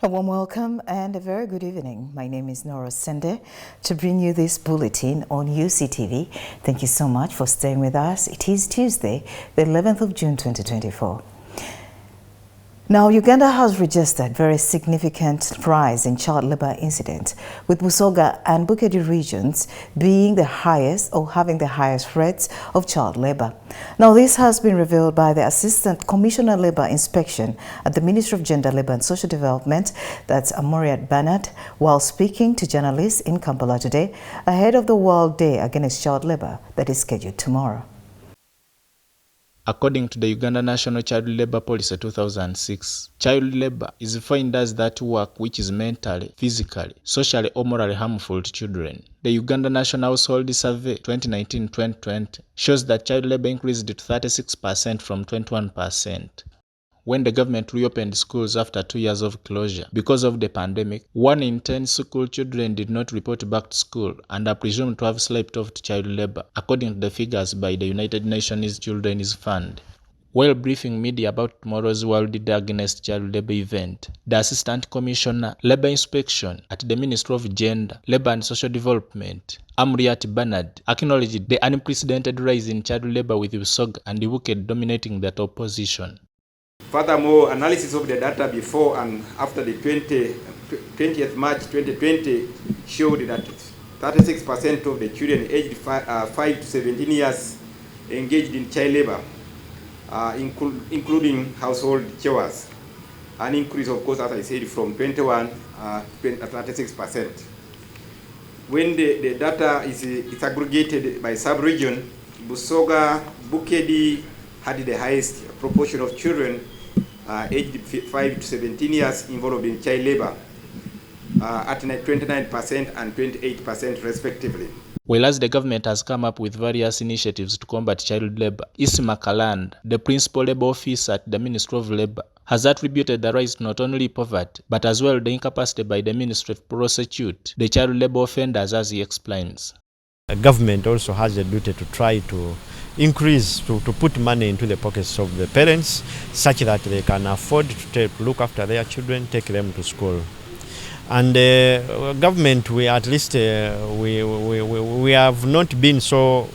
A warm welcome and a very good evening. My name is Nora Sende to bring you this bulletin on Uctv. Thank you so much for staying with us. It is Tuesday, the 11th of June 2024. Now, Uganda has registered very significant rise in child labor incidents, with Busoga and Bukedi regions being the highest or having the highest rates of child labor. Now, this has been revealed by the Assistant Commissioner Labor Inspection at the Ministry of Gender, Labor and Social Development, that's Amoriat Bernard, while speaking to journalists in Kampala today ahead of the World Day Against Child Labor that is scheduled tomorrow. According to the Uganda National Child Labour Policy 2006, child labour is defined as that work which is mentally, physically, socially or morally harmful to children. The Uganda National Household Survey 2019-2020 shows that child labour increased to 36% from 21%. When the government reopened schools after 2 years of closure because of the pandemic, 1 in 10 school children did not report back to school and are presumed to have slept off to child labor, according to the figures by the United Nations Children's Fund. While briefing media about tomorrow's World Day Against Child Labor event, the Assistant Commissioner, Labor Inspection at the Ministry of Gender, Labor and Social Development, Amoriat Bernard, acknowledged the unprecedented rise in child labor with Busoga and Bukedi dominating the top position. Furthermore, analysis of the data before and after the 20th March 2020 showed that 36% of the children aged 5 to 17 years engaged in child labor, including household chores, an increase, of course, as I said, from 21 to 36%. When the data is aggregated by sub-region, Busoga, Bukedi had the highest proportion of children aged 5 to 17 years involved in child labor at 29% and 28% respectively. Whereas the government has come up with various initiatives to combat child labor, Isma Kaland, the principal labor officer at the Ministry of Labor, has attributed the rise to not only poverty, but as well the incapacity by the ministry to prosecute the child labor offenders, as he explains. The government also has a duty to try to increase, to put money into the pockets of the parents such that they can afford to look after their children, take them to school. And government, we have not been so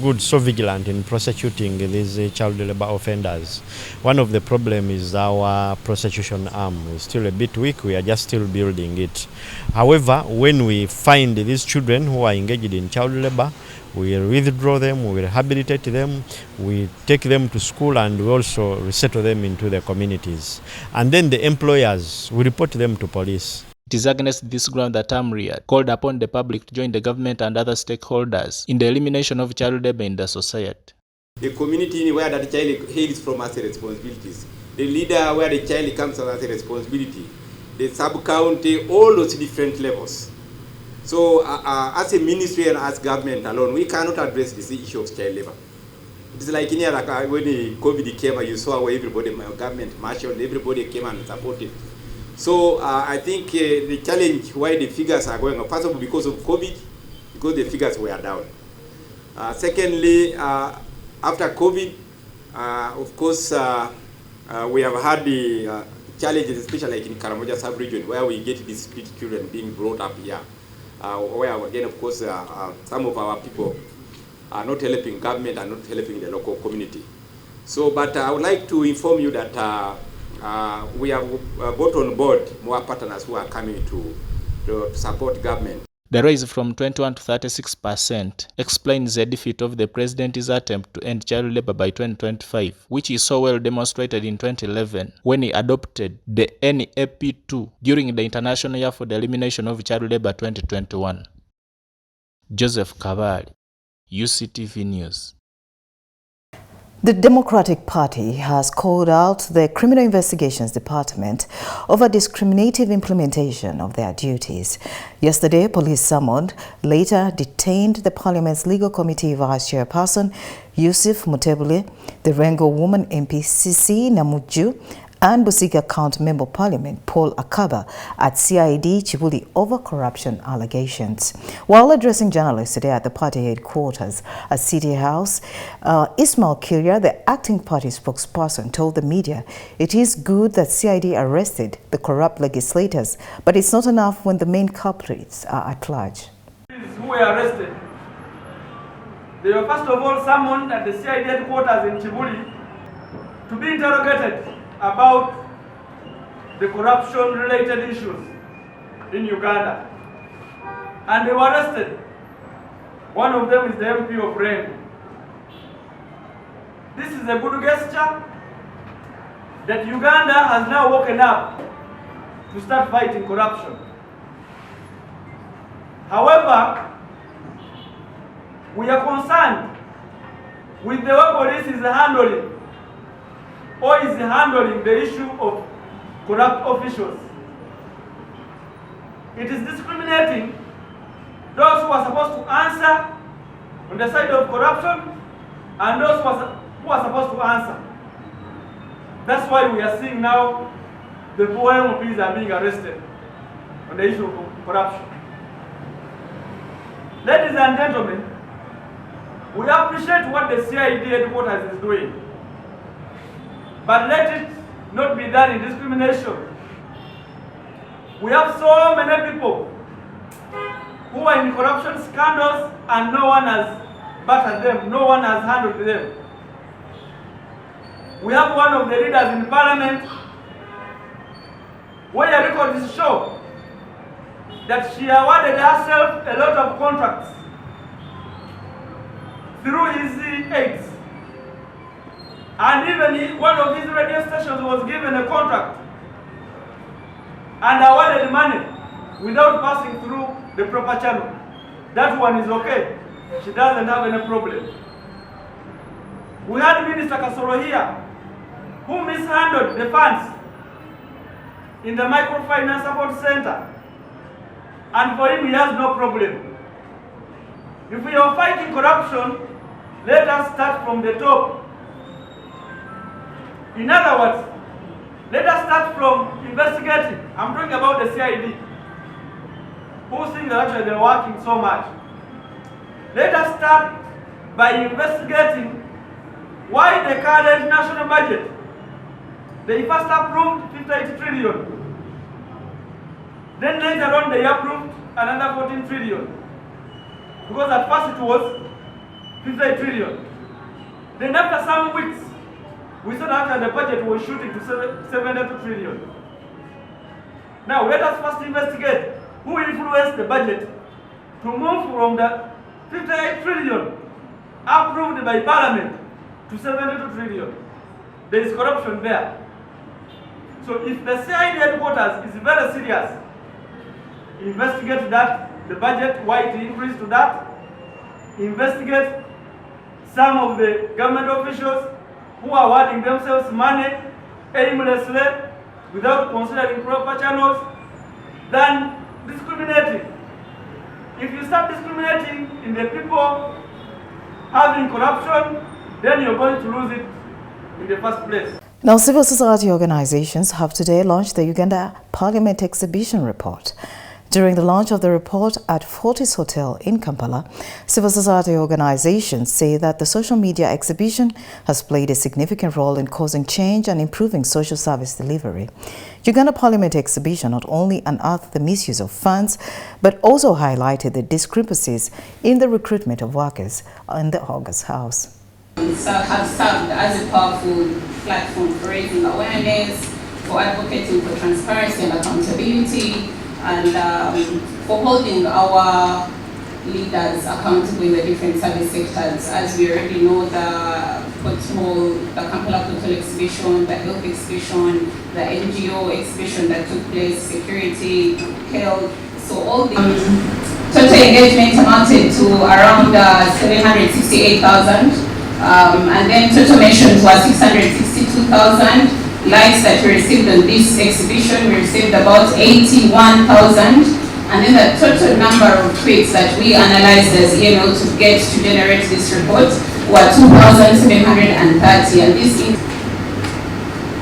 good, so vigilant in prosecuting these child labor offenders. One of the problems is our prosecution arm is still a bit weak. We are just still building it. However, when we find these children who are engaged in child labor, we withdraw them, we rehabilitate them, we take them to school, and we also resettle them into the communities. And then the employers, we report them to police. It is against this ground that Amoriat called upon the public to join the government and other stakeholders in the elimination of child labor in the society. The community where that child hails from as a responsibilities, the leader where the child comes as a responsibility, the sub-county, all those different levels. So as a ministry and as government alone, we cannot address this issue of child labor. It's like in here, like when the COVID came, you saw where everybody, my government marshaled, everybody came and supported. So I think the challenge why the figures are going up, first of all, because of COVID, because the figures were down. Secondly, after COVID, of course, we have had the challenges, especially like in Karamoja sub-region, where we get these street children being brought up here. Where again, of course, some of our people are not helping government and not helping the local community. So, but I would like to inform you that we have brought on board more partners who are coming to support government. The rise from 21 to 36% explains the defeat of the president's attempt to end child labor by 2025, which is so well demonstrated in 2011 when he adopted the NAP2 during the International Year for the Elimination of Child Labor 2021. Joseph Kabali, Uctv News. The Democratic Party has called out the Criminal Investigations Department over discriminative implementation of their duties. Yesterday, police summoned, later detained the Parliament's Legal Committee Vice Chairperson, Yusuf Mutebule, the Rengo Woman MP Sisi Namuju, and Busiga County Member of Parliament Paul Akaba at CID Chibuli over corruption allegations. While addressing journalists today at the party headquarters at City House, Ismail Kiria, the acting party spokesperson, told the media it is good that CID arrested the corrupt legislators, but it's not enough when the main culprits are at large. Who were arrested. They were first of all summoned at the CID headquarters in Chibuli to be interrogated about the corruption-related issues in Uganda. And they were arrested. One of them is the MP of Ren. This is a good gesture that Uganda has now woken up to start fighting corruption. However, we are concerned with the way police is handling the issue of corrupt officials. It is discriminating those who are supposed to answer on the side of corruption and those who are supposed to answer. That's why we are seeing now the four MPs are being arrested on the issue of corruption. Ladies and gentlemen, we appreciate what the CID headquarters is doing, but let it not be done in discrimination. We have so many people who are in corruption scandals and no one has battered them, no one has handled them. We have one of the leaders in parliament where records show that she awarded herself a lot of contracts through his aides. And even one of his radio stations was given a contract and awarded money without passing through the proper channel. That one is okay. She doesn't have any problem. We had Minister Kasoro here who mishandled the funds in the Microfinance Support Center. And for him, he has no problem. If we are fighting corruption, let us start from the top. In other words, let us start from investigating. I'm talking about the CID, who think that actually they're working so much. Let us start by investigating why the current national budget, they first approved 58 trillion. Then later on they approved another 14 trillion. Because at first it was 58 trillion. Then after some weeks, we saw that the budget was shooting to 72 trillion. Now let us first investigate who influenced the budget to move from the 58 trillion approved by Parliament to 72 trillion. There is corruption there. So if the CID headquarters is very serious, investigate that, the budget, why it increased to that, investigate some of the government officials who are awarding themselves money aimlessly without considering proper channels, than discriminating. If you start discriminating in the people having corruption, then you're going to lose it in the first place. Now, civil society organizations have today launched the Uganda Parliament Exhibition Report. During the launch of the report at Fortis Hotel in Kampala, civil society organizations say that the social media exhibition has played a significant role in causing change and improving social service delivery. Uganda Parliament Exhibition not only unearthed the misuse of funds, but also highlighted the discrepancies in the recruitment of workers in the August House. Have served as a powerful platform for raising awareness, for advocating for transparency and accountability, and for holding our leaders accountable in the different service sectors. As we already know, the Kampala Portal exhibition, the health exhibition, the NGO exhibition that took place, security, health, so all the total engagement amounted to around 768,000. And then total mentions was 662,000. Likes that we received on this exhibition, we received about 81,000. And then the total number of tweets that we analyzed as email to get to generate this report were 2,730. And this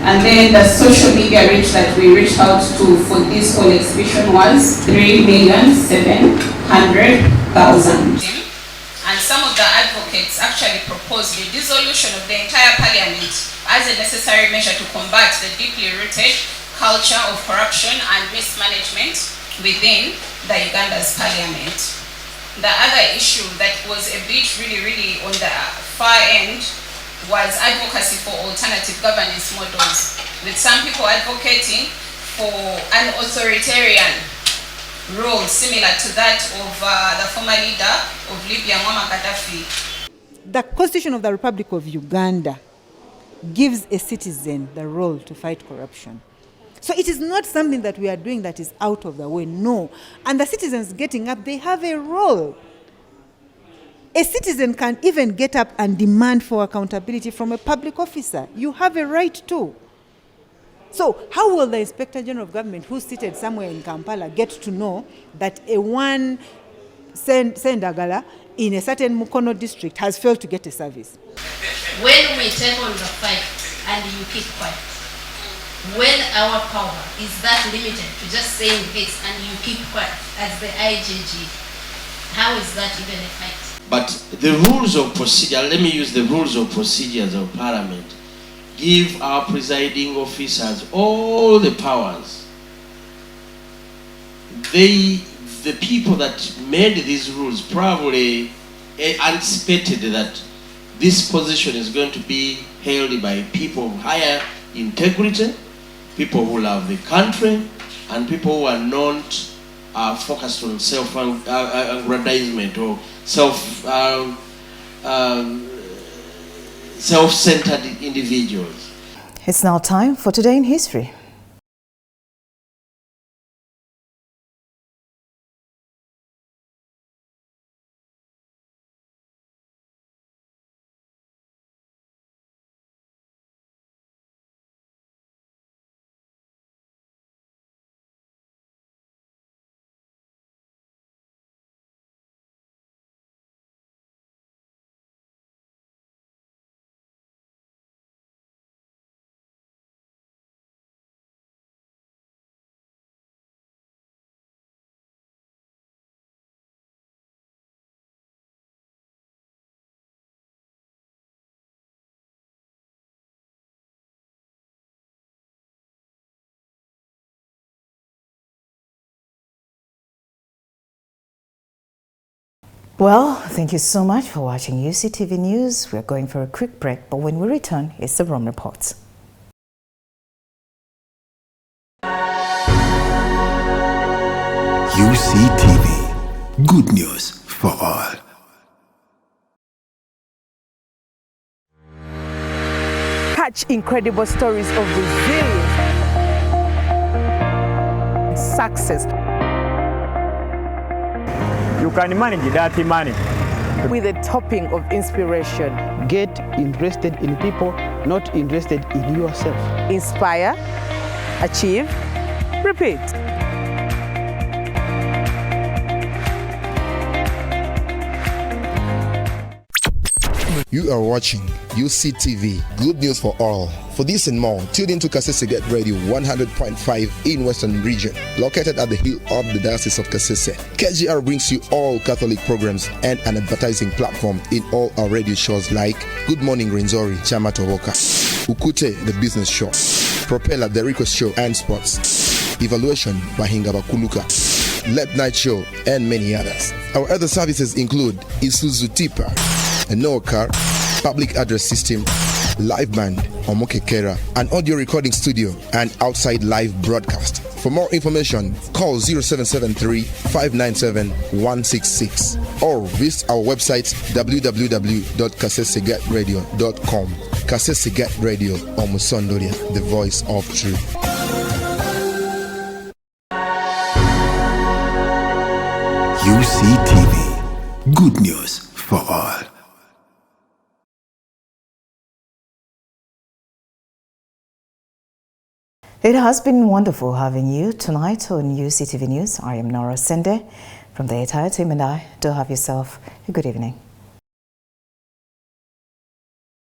And then the social media reach that we reached out to for this whole exhibition was 3,700,000. And some of the advocates actually proposed the dissolution of the entire parliament as a necessary measure to combat the deeply rooted culture of corruption and mismanagement within the Uganda's parliament. The other issue that was a bit really on the far end was advocacy for alternative governance models, with some people advocating for an authoritarian role similar to that of the former leader of Libya, Muammar Gaddafi. The Constitution of the Republic of Uganda gives a citizen the role to fight corruption. So it is not something that we are doing that is out of the way, no. And the citizens getting up, they have a role. A citizen can even get up and demand for accountability from a public officer. You have a right to. So how will the Inspector General of Government, who's seated somewhere in Kampala, get to know that a one Sendagala in a certain Mukono district has failed to get a service? When we take on the fight and you keep quiet, when our power is that limited to just saying this and you keep quiet as the IGG, how is that even a fight? But the rules of procedure, let me use the rules of procedures of Parliament, give our presiding officers all the powers. The people that made these rules probably anticipated that this position is going to be held by people of higher integrity, people who love the country, and people who are not focused on self-aggrandizement or self-centered individuals. It's now time for Today in History. Well, thank you so much for watching UCTV News. We're going for a quick break, but when we return, it's the Rome Reports. UCTV, good news for all. Catch incredible stories of resilience, success. You can manage that money with a topping of inspiration. Get interested in people, not interested in yourself. Inspire, achieve, repeat. You are watching UCTV, good news for all. For this and more, tune into Kasese Get Radio 100.5 in Western Region, located at the hill of the Diocese of Kasese. KGR brings you all Catholic programs and an advertising platform in all our radio shows like Good Morning Renzori, Chama Tovoka, Ukute, the business show, Propeller, the request show and sports, Evaluation, Bahinga Bakuluka, Late Night Show, and many others. Our other services include Isuzu Tipa, a no car, public address system, live band, Omokekera, an audio recording studio, and outside live broadcast. For more information, call 0773-597-166 or visit our website www.kasesegatradio.com. Kasese Radio, Omusondoria, the voice of truth. UCTV, good news for all. It has been wonderful having you tonight on UCTV News. I am Nora Sende. From the entire team and I, do have yourself a good evening.